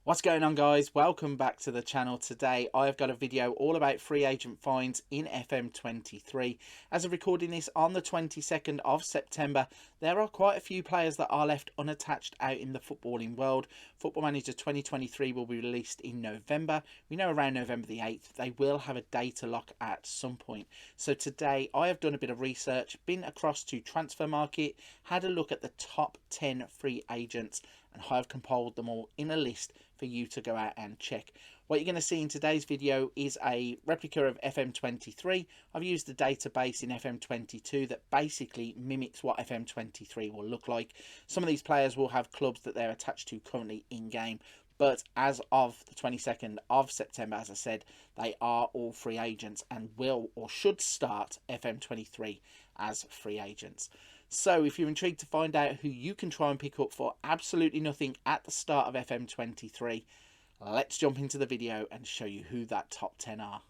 What's going on, guys? Welcome back to the channel. Today I've got a video all about free agent finds in FM23. As of recording this on the 22nd of September, there are quite a few players that are left unattached out in the footballing world. Football Manager 2023 will be released in November. We know around November the 8th they will have a data lock at some point. So today I have done a bit of research, been across to Transfermarkt, had a look at the top 10 free agents, and I've compiled them all in a list for you to go out and check. What you're going to see in today's video is a replica of FM23. I've used a database in FM22 that basically mimics what FM23 will look like. Some of these players will have clubs that they're attached to currently in game, but as of the 22nd of September, as I said, they are all free agents and will or should start FM23 as free agents. So if you're intrigued to find out who you can try and pick up for absolutely nothing at the start of FM23, let's jump into the video and show you who that top 10 are.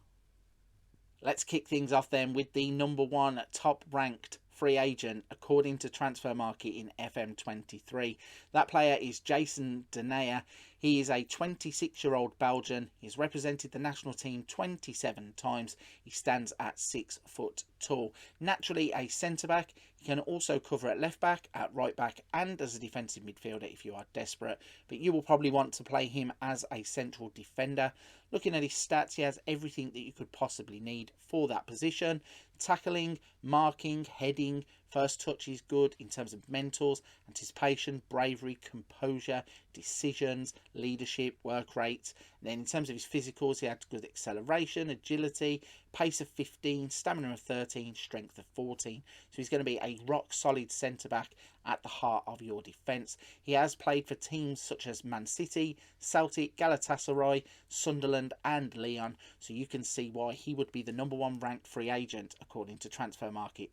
Let's kick things off then with the number one top ranked free agent according to Transfermarkt in FM23. That player is Jason Denayer. He is a 26-year-old Belgian. He's represented the national team 27 times. He stands at 6 foot tall. Naturally a centre-back, he can also cover at left-back, at right-back and as a defensive midfielder if you are desperate. But you will probably want to play him as a central defender. Looking at his stats, he has everything that you could possibly need for that position. Tackling, marking, heading, first touch is good in terms of mentals, anticipation, bravery, composure, decisions, leadership, work rate. And then in terms of his physicals, he had good acceleration, agility, pace of 15, stamina of 13, strength of 14. So he's going to be a rock solid centre back at the heart of your defence. He has played for teams such as Man City, Celtic, Galatasaray, Sunderland and Lyon. So you can see why he would be the number one ranked free agent according to Transfermarkt.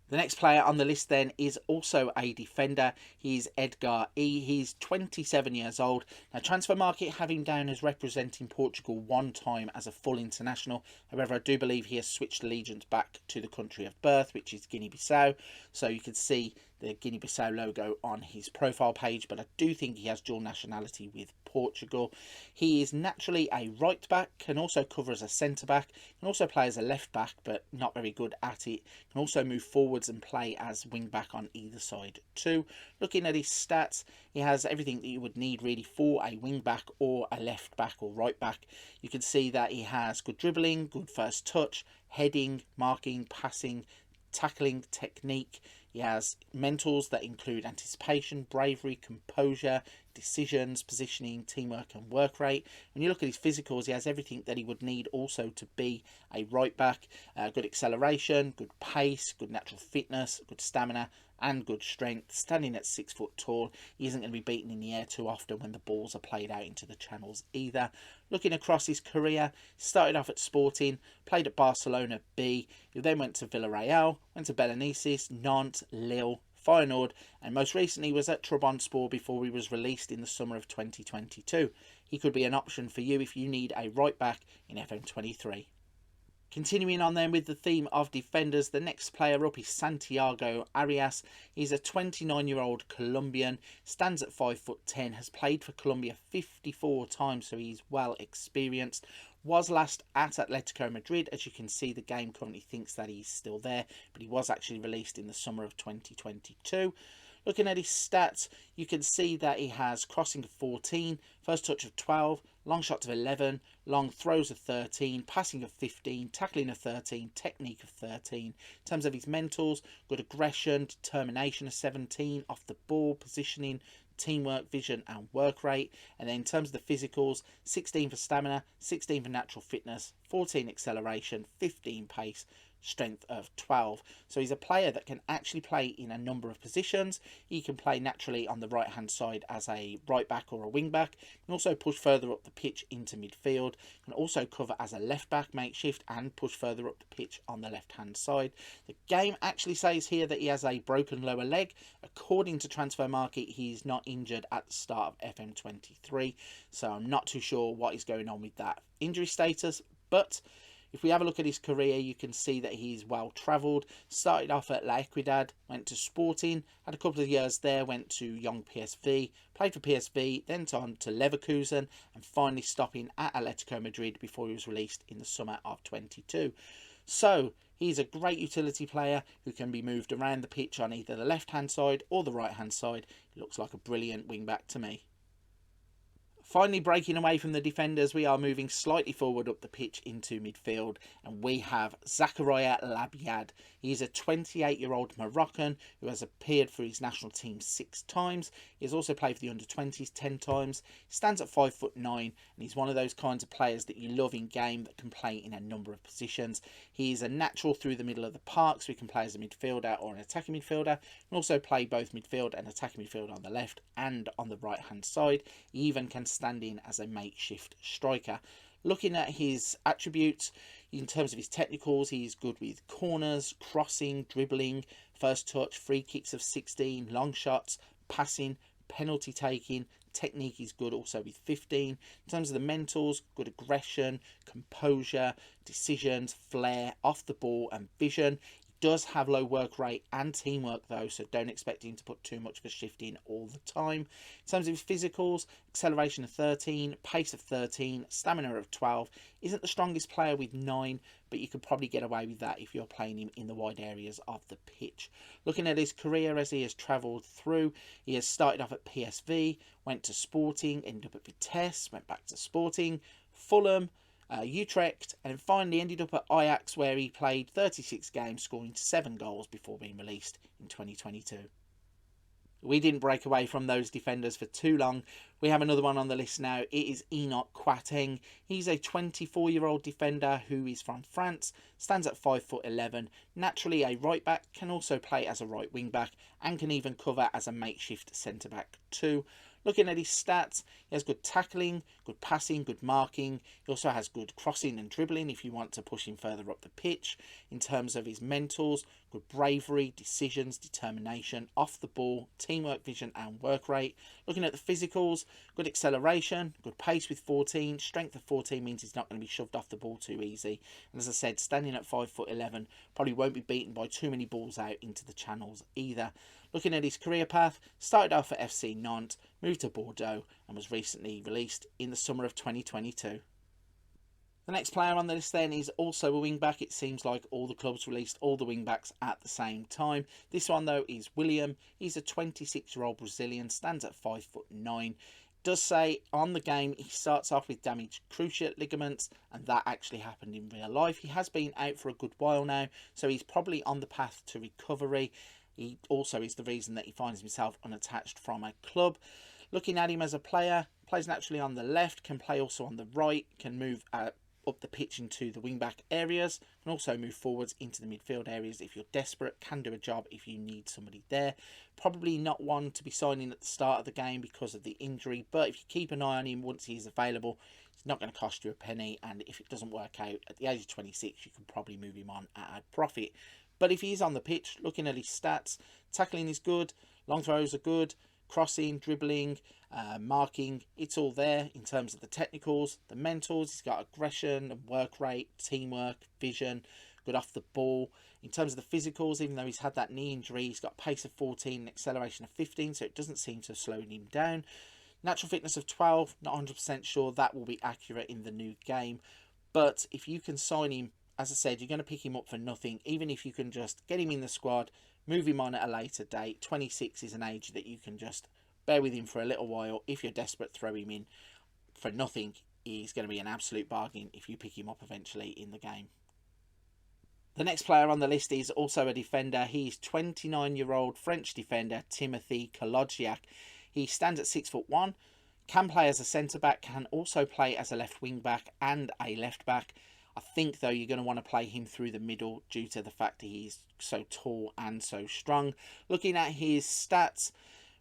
The next player on the list then is also a defender. He's Edgarinho. He's 27 years old. Now Transfermarkt have him down as representing Portugal one time as a full international. However, I do believe he has switched allegiance back to the country of birth, which is Guinea-Bissau. So you can see the Guinea-Bissau logo on his profile page, but I do think he has dual nationality with Portugal. He is naturally a right back, can also cover as a centre back, can also play as a left back, but not very good at it. Can also move forwards and play as wing back on either side too. Looking at his stats, he has everything that you would need really for a wing back or a left back or right back. You can see that he has good dribbling, good first touch, heading, marking, passing, tackling, technique. He has mentals that include anticipation, bravery, composure, decisions, positioning, teamwork and work rate. When you look at his physicals, he has everything that he would need also to be a right back. Good acceleration, good pace, good natural fitness, good stamina and good strength. Standing at 6 foot tall, he isn't going to be beaten in the air too often when the balls are played out into the channels either. Looking across his career, started off at Sporting, played at Barcelona B, he then went to Villarreal, went to Belenenses, Nantes, Lille, Feyenoord, and most recently was at Trabzonspor before he was released in the summer of 2022. He could be an option for you if you need a right back in FM23. Continuing on then with the theme of defenders, the next player up is Santiago Arias. He's a 29-year-old Colombian, stands at 5'10", has played for Colombia 54 times, so he's well experienced. Was last at Atletico Madrid. As you can see, the game currently thinks that he's still there, but he was actually released in the summer of 2022. Looking at his stats, you can see that he has crossing of 14, first touch of 12, long shots of 11, long throws of 13, passing of 15, tackling of 13, technique of 13. In terms of his mentals, good aggression, determination of 17, off the ball, positioning, teamwork, vision and work rate. And then in terms of the physicals, 16 for stamina, 16 for natural fitness, 14 acceleration, 15 pace, strength of 12. So he's a player that can actually play in a number of positions. He can play naturally on the right hand side as a right back or a wing back. Can also push further up the pitch into midfield. Can also cover as a left back makeshift and push further up the pitch on the left hand side. The game actually says here that he has a broken lower leg. According to Transfermarkt, he's not injured at the start of FM23, so I'm not too sure what is going on with that injury status, but If we have a look at his career, you can see that he's well travelled. Started off at La Equidad, went to Sporting, had a couple of years there, went to Young PSV, played for PSV, then on to Leverkusen, and finally stopping at Atletico Madrid before he was released in the summer of 22. So he's a great utility player who can be moved around the pitch on either the left-hand side or the right-hand side. He looks like a brilliant wing-back to me. Finally, breaking away from the defenders, we are moving slightly forward up the pitch into midfield, and we have Zakaria Labid. He's a 28-year-old Moroccan who has appeared for his national team 6 times. He has also played for the under-20s 10 times. He stands at 5'9", and he's one of those kinds of players that you love in game that can play in a number of positions. He is a natural through the middle of the park, so he can play as a midfielder or an attacking midfielder, and also play both midfield and attacking midfield on the left and on the right-hand side. He even can stand in as a makeshift striker. Looking at his attributes, in terms of his technicals, he's good with corners, crossing, dribbling, first touch, free kicks of 16, long shots, passing, penalty taking. Technique is good also with 15. In terms of the mentals, good aggression, composure, decisions, flair, off the ball and vision. Does have low work rate and teamwork though, so don't expect him to put too much of a shift in all the time. In terms of his physicals, acceleration of 13, pace of 13, stamina of 12. Isn't the strongest player with 9, but you could probably get away with that if you're playing him in the wide areas of the pitch. Looking at his career as he has travelled through, he has started off at PSV, went to Sporting, ended up at Vitesse, went back to Sporting, Fulham, Utrecht, and then finally ended up at Ajax, where he played 36 games, scoring 7 goals before being released in 2022. We didn't break away from those defenders for too long. We have another one on the list now. It is Enoch Quating. He's a 24-year-old defender who is from France, stands at 5'11", naturally a right back, can also play as a right wing back, and can even cover as a makeshift centre back too. Looking at his stats, he has good tackling, good passing, good marking. He also has good crossing and dribbling if you want to push him further up the pitch. In terms of his mentals, good bravery, decisions, determination, off the ball, teamwork, vision and work rate. Looking at the physicals, good acceleration, good pace with 14. Strength of 14 means he's not going to be shoved off the ball too easy. And as I said, standing at 5'11", probably won't be beaten by too many balls out into the channels either. Looking at his career path, started off at FC Nantes, moved to Bordeaux and was recently released in the summer of 2022. The next player on the list then is also a wing-back. It seems like all the clubs released all the wing-backs at the same time. This one though is William. He's a 26-year-old Brazilian, stands at 5'9". Does say on the game he starts off with damaged cruciate ligaments, and that actually happened in real life. He has been out for a good while now, so he's probably on the path to recovery. He also is the reason that he finds himself unattached from a club. Looking at him as a player, plays naturally on the left, can play also on the right, can move up the pitch into the wing-back areas, can also move forwards into the midfield areas if you're desperate, can do a job if you need somebody there. Probably not one to be signing at the start of the game because of the injury, but if you keep an eye on him once he's available, it's not going to cost you a penny, and if it doesn't work out at the age of 26, you can probably move him on at a profit. But if he's on the pitch, looking at his stats, tackling is good, long throws are good, crossing, dribbling, marking, it's all there in terms of the technicals, the mentals. He's got aggression and work rate, teamwork, vision, good off the ball. In terms of the physicals, even though he's had that knee injury, he's got pace of 14 and acceleration of 15, so it doesn't seem to have slowed him down. Natural fitness of 12, not 100% sure that will be accurate in the new game. But if you can sign him, as I said, you're going to pick him up for nothing. Even if you can just get him in the squad, move him on at a later date. 26 is an age that you can just bear with him for a little while. If you're desperate, throw him in for nothing. He's going to be an absolute bargain if you pick him up eventually in the game. The next player on the list is also a defender. He's 29-year-old French defender Timothy Kolodjiak. He stands at 6'1", can play as a centre-back, can also play as a left wing-back and a left-back. I think, though, you're going to want to play him through the middle due to the fact that he's so tall and so strong. Looking at his stats,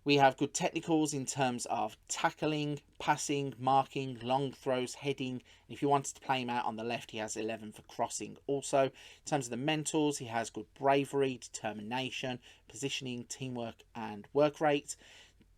we have good technicals in terms of tackling, passing, marking, long throws, heading. If you wanted to play him out on the left, he has 11 for crossing. Also, in terms of the mentals, he has good bravery, determination, positioning, teamwork and work rate.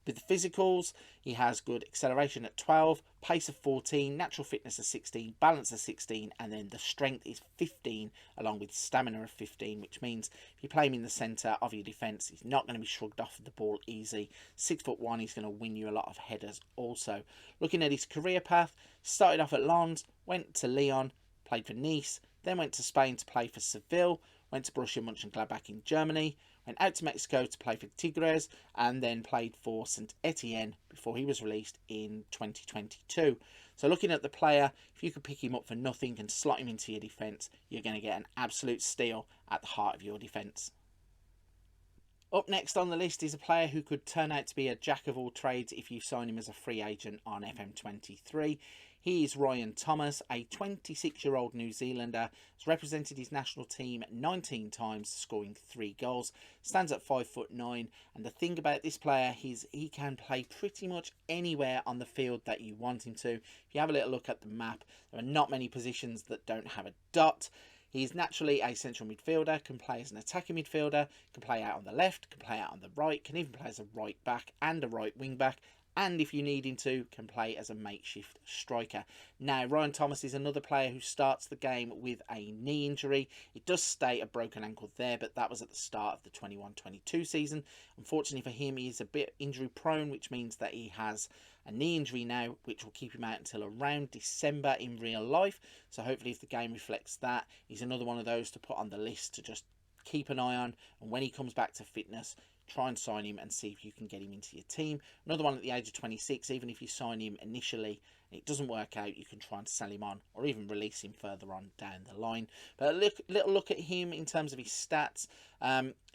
With the physicals, he has good acceleration at 12, pace of 14, natural fitness of 16, balance of 16, and then the strength is 15, along with stamina of 15, which means if you play him in the centre of your defence, he's not going to be shrugged off the ball easy. 6'1", he's going to win you a lot of headers also. Looking at his career path, started off at Lens, went to Lyon, played for Nice, then went to Spain to play for Seville, went to Borussia Mönchengladbach in Germany, went out to Mexico to play for Tigres, and then played for St Etienne before he was released in 2022. So looking at the player, if you could pick him up for nothing and slot him into your defence, you're going to get an absolute steal at the heart of your defence. Up next on the list is a player who could turn out to be a jack of all trades if you sign him as a free agent on FM23. He is Ryan Thomas, a 26-year-old New Zealander, has represented his national team 19 times, scoring 3 goals, stands at 5'9", and the thing about this player is he can play pretty much anywhere on the field that you want him to. If you have a little look at the map, there are not many positions that don't have a dot. He's naturally a central midfielder, can play as an attacking midfielder, can play out on the left, can play out on the right, can even play as a right back and a right wing back, and if you need him to, can play as a makeshift striker. Now, Ryan Thomas is another player who starts the game with a knee injury. It does state a broken ankle there, but that was at the start of the 21-22 season. Unfortunately for him, he is a bit injury prone, which means that he has a knee injury now, which will keep him out until around December in real life. So hopefully if the game reflects that, he's another one of those to put on the list to just keep an eye on, and when he comes back to fitness, try and sign him and see if you can get him into your team. Another one at the age of 26, even if you sign him initially and it doesn't work out, you can try and sell him on or even release him further on down the line. But a little look at him in terms of his stats.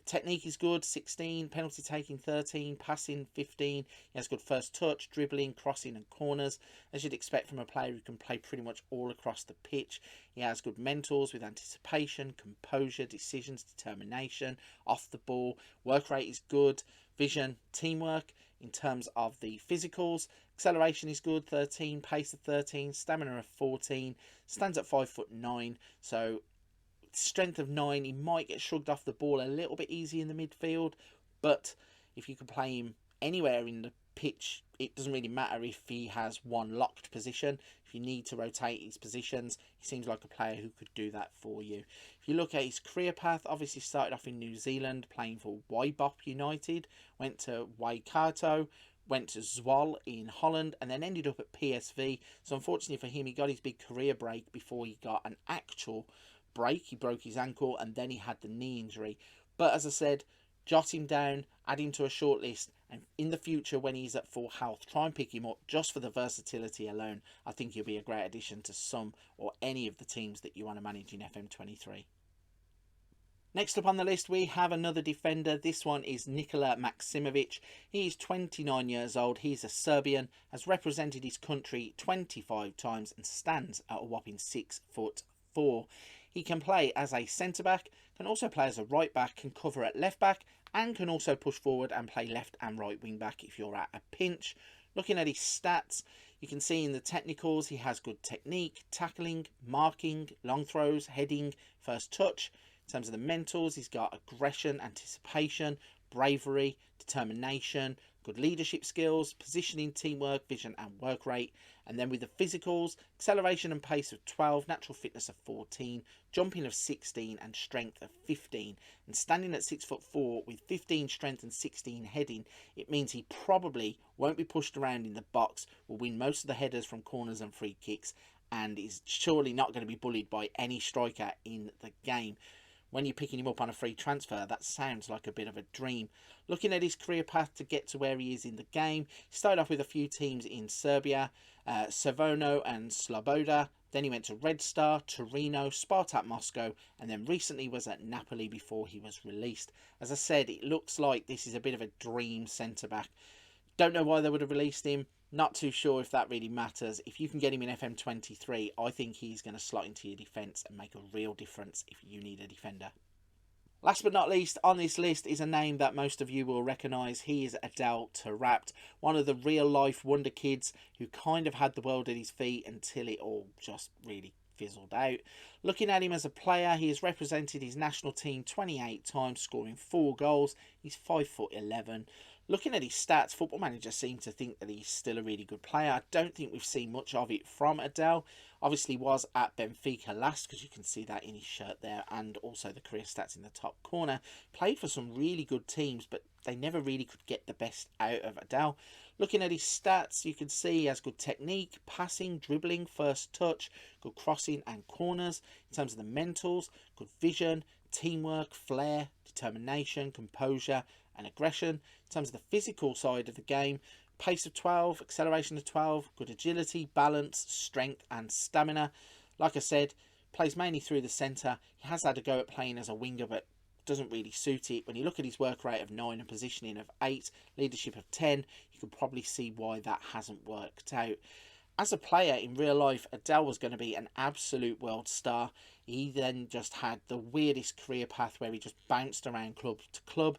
Technique is good, 16, penalty taking 13, passing 15. He has good first touch, dribbling, crossing and corners, as you'd expect from a player who can play pretty much all across the pitch. He has good mentals with anticipation, composure, decisions, determination, off the ball. Work rate is good, vision, teamwork. In terms of the physicals, acceleration is good, 13, pace of 13, stamina of 14, stands at 5'9", so strength of 9, he might get shrugged off the ball a little bit easy in the midfield, but if you can play him anywhere in the pitch, it doesn't really matter if he has one locked position. If you need to rotate his positions, he seems like a player who could do that for you. If you look at his career path, obviously started off in New Zealand playing for Waibop United, went to Waikato, went to Zwolle in Holland, and then ended up at PSV. So unfortunately for him, he got his big career break before he got an actual break. He broke his ankle and then he had the knee injury. But as I said, jot him down, add him to a short list, and in the future when he's at full health, try and pick him up just for the versatility alone. I think he'll be a great addition to some or any of the teams that you want to manage in FM23. Next up on the list, we have another defender. This one is Nicola Maksimovic. He's 29 years old. He's a Serbian, has represented his country 25 times and stands at a whopping 6'4". He can play as a centre-back, can also play as a right-back, can cover at left-back, and can also push forward and play left and right wing-back if you're at a pinch. Looking at his stats, you can see in the technicals he has good technique, tackling, marking, long throws, heading, first touch. In terms of the mentals, he's got aggression, anticipation, bravery, determination, good leadership skills, positioning, teamwork, vision and work rate. And then with the physicals, acceleration and pace of 12, natural fitness of 14, jumping of 16 and strength of 15. And standing at 6'4" with 15 strength and 16 heading, it means he probably won't be pushed around in the box, will win most of the headers from corners and free kicks, and is surely not going to be bullied by any striker in the game. When you're picking him up on a free transfer, that sounds like a bit of a dream. Looking at his career path to get to where he is in the game, he started off with a few teams in Serbia, Crvena and Sloboda. Then he went to Red Star, Torino, Spartak Moscow, and then recently was at Napoli before he was released. As I said, it looks like this is a bit of a dream centre-back. Don't know why they would have released him. Not too sure if that really matters. If you can get him in FM23, I think he's going to slot into your defence and make a real difference if you need a defender. Last but not least on this list is a name that most of you will recognise. He is Adele, one of the real-life wonder kids who kind of had the world at his feet until it all just really fizzled out. Looking at him as a player, he has represented his national team 28 times, scoring 4 goals. He's 5'11". Looking at his stats, Football Manager seemed to think that he's still a really good player. I don't think we've seen much of it from Adele. Obviously was at Benfica last, because you can see that in his shirt there, and also the career stats in the top corner. Played for some really good teams, but they never really could get the best out of Adele. Looking at his stats, you can see he has good technique, passing, dribbling, first touch, good crossing and corners. In terms of the mentals, good vision, teamwork, flair, determination, composure and aggression. In terms of the physical side of the game, pace of 12, acceleration of 12, good agility, balance, strength and stamina. Like I said, plays mainly through the centre. He has had a go at playing as a winger, but doesn't really suit it. When you look at his work rate of 9 and positioning of 8, leadership of 10, you can probably see why that hasn't worked out. As a player in real life, Adele was going to be an absolute world star. He then just had the weirdest career path where he just bounced around club to club.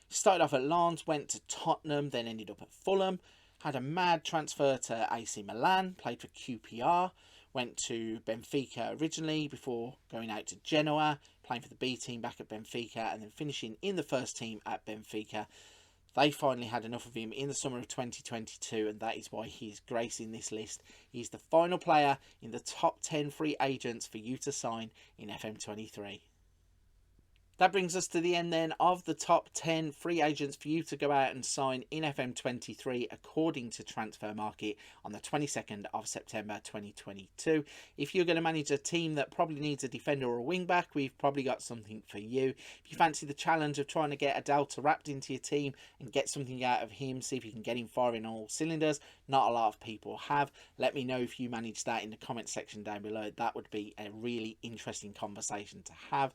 Started off at Lens, went to Tottenham, then ended up at Fulham. Had a mad transfer to AC Milan, played for QPR. Went to Benfica originally before going out to Genoa, playing for the B team back at Benfica, and then finishing in the first team at Benfica. They finally had enough of him in the summer of 2022, and that is why he's gracing this list. He's the final player in the top 10 free agents for you to sign in FM23. That brings us to the end then of the top 10 free agents for you to go out and sign in FM23 according to Transfermarkt on the 22nd of September 2022. If you're going to manage a team that probably needs a defender or a wing back, we've probably got something for you. If you fancy the challenge of trying to get Adele wrapped into your team and get something out of him, see if you can get him firing on all cylinders, not a lot of people have. Let me know if you manage that in the comment section down below. That would be a really interesting conversation to have.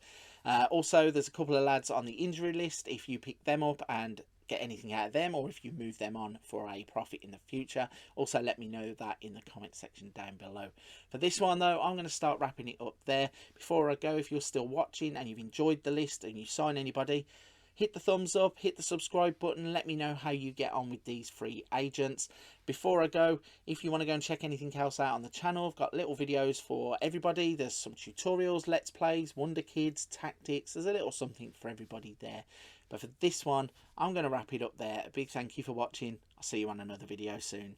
Also, there's a couple of lads on the injury list. If you pick them up and get anything out of them, or if you move them on for a profit in the future, also let me know that in the comment section down below. For this one though, I'm going to start wrapping it up there. Before I go, if you're still watching and you've enjoyed the list and you sign anybody, hit the thumbs up, hit the subscribe button, let me know how you get on with these free agents. Before I go, if you want to go and check anything else out on the channel, I've got little videos for everybody. There's some tutorials, let's plays, Wonder Kids, tactics. There's a little something for everybody there. But for this one, I'm going to wrap it up there. A big thank you for watching. I'll see you on another video soon.